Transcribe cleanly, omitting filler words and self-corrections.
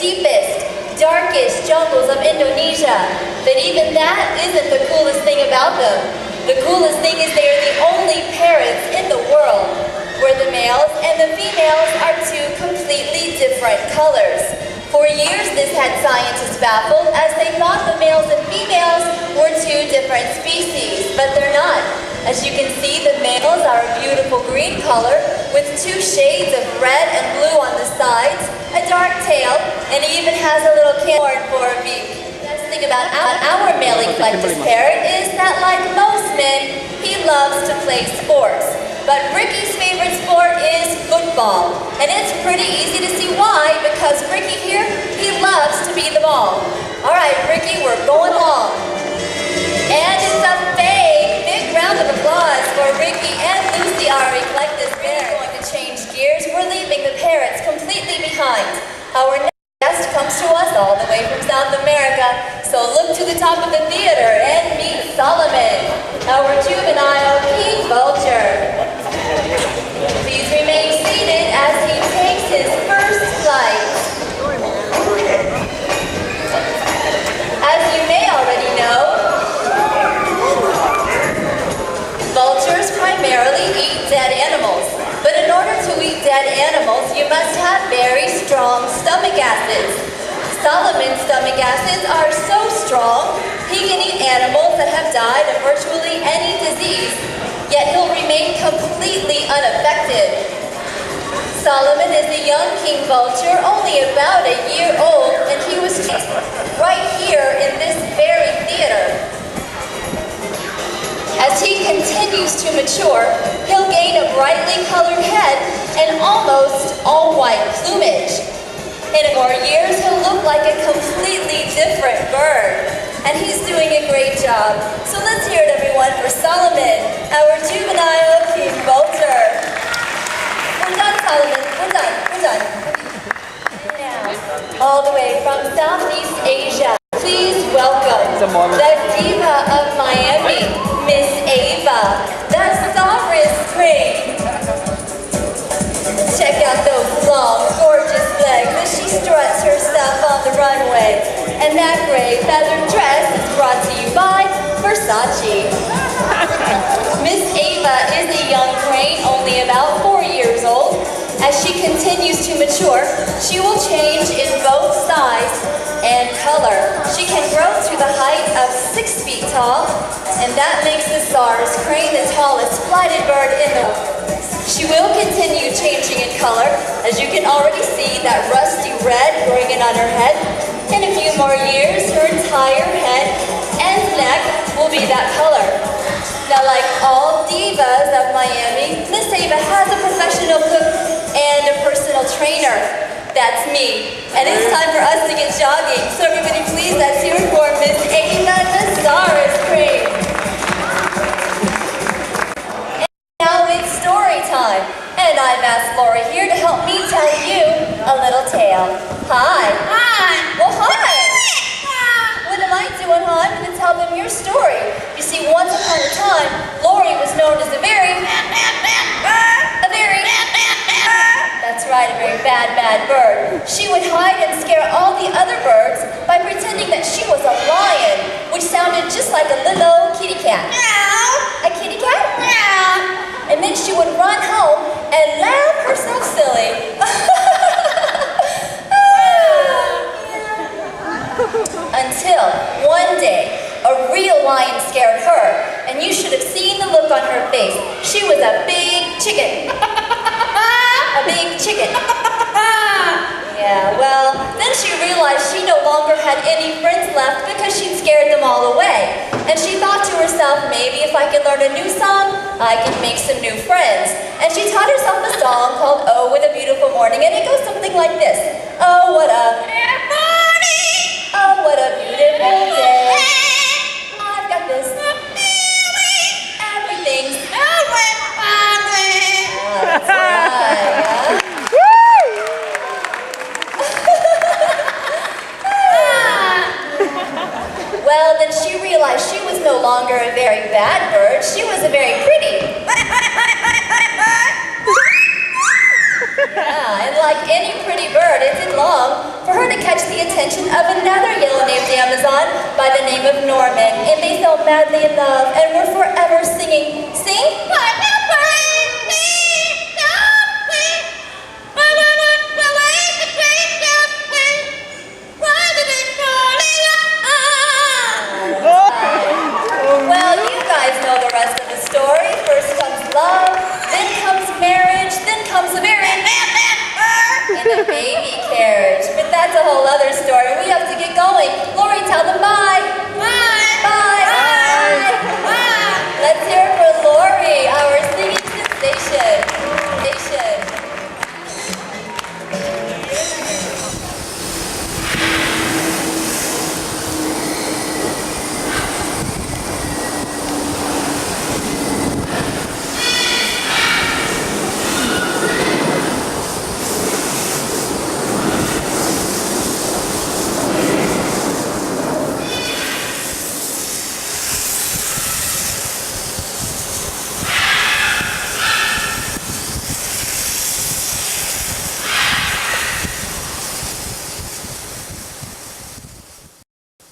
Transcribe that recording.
deepest, darkest jungles of Indonesia. But even that isn't the coolest thing about them. The coolest thing is they are the only parrots in the world where the males and the females are two completely different colors. For years, this had scientists baffled as they thought the males and females were two different species, but they're not. As you can see, the males are a beautiful green color with two shades of red and blue on the sides, a dark tail, and he even has a little horn for a beak. The best thing about our male eclectus parrot is that, like most men, he loves to play sports. But Ricky's favorite sport is football. And it's pretty easy to see why, because Ricky here, he loves to be the ball. All right, Ricky, we're going long. And it's a big round of applause for Ricky and Lucy, our eclectus parrot. We're going to change gears. We're leaving the parrots completely behind. Our next guest comes to us all the way from South America. So look to the top of the theater and meet Solomon, our juvenile king vulture. Please remain seated as he takes his first flight. As you may already know, vultures primarily eat dead animals. But in order to eat dead animals, you must have very strong stomach acids. Solomon's stomach acids are so strong, he can eat animals that have died of virtually any disease, yet he'll remain completely unaffected. Solomon is a young king vulture, only about a year old, and he was right here in this very theater. As he continues to mature, he'll gain a brightly colored head and almost all-white plumage. In more years, he'll look like a completely different bird. And he's doing a great job. So let's hear it, everyone, for Solomon, our juvenile king vulture. We're done, Solomon. We're done. Now, all the way from Southeast Asia, please welcome the diva of Miami, Miss Ava, the Saurus crane. Check out those long, gorgeous legs as she struts her stuff on the runway. And that gray feathered dress is brought to you by Versace. Miss Ava is a young crane, only about 4 years old. As she continues to mature, she will change in both size and color. She can grow to the height of 6 feet tall, and that makes the Saurus crane the tallest flighted bird in the world. She will continue changing in color, as you can already see that rusty red growing in on her head. In a few more years, her entire head and neck will be that color. Now, like all divas of Miami, Miss Ava has a professional cook and a personal trainer. That's me. And it's time for us to get jogging. So everybody please, let's hear it for Miss Ava, the Saurus crane. Now it's story time, and I've asked Laura here to help me tell you a little tale. Hi. Well, hi. What am I doing, hon? I'm going to tell them your story. You see, once upon a time, Lori was known as a very that's right, a very bad bird. She would hide and scare all the other birds by pretending that she was a lion, which sounded just like a little kitty cat. A kitty cat? And then she would run home and laugh herself silly. Until one day, a real lion scared her, and you should have seen the look on her face. She was a big chicken. A big chicken. Yeah, well, then she realized she no longer had any friends left because she'd scared them all away. And she thought to herself, maybe if I could learn a new song, I could make some new friends. And she taught herself a song called Oh, What a Beautiful Morning, and it goes something like this. Oh, what a morning! Oh, what a beautiful day. I've got this. Everything's that's right. Well, then she realized she was no longer a very bad bird. She was a very pretty. Yeah, and like any pretty bird, it didn't long for her to catch the attention of another yellow-named Amazon by the name of Norman, and they fell madly in love and were forever singing. Sing? What?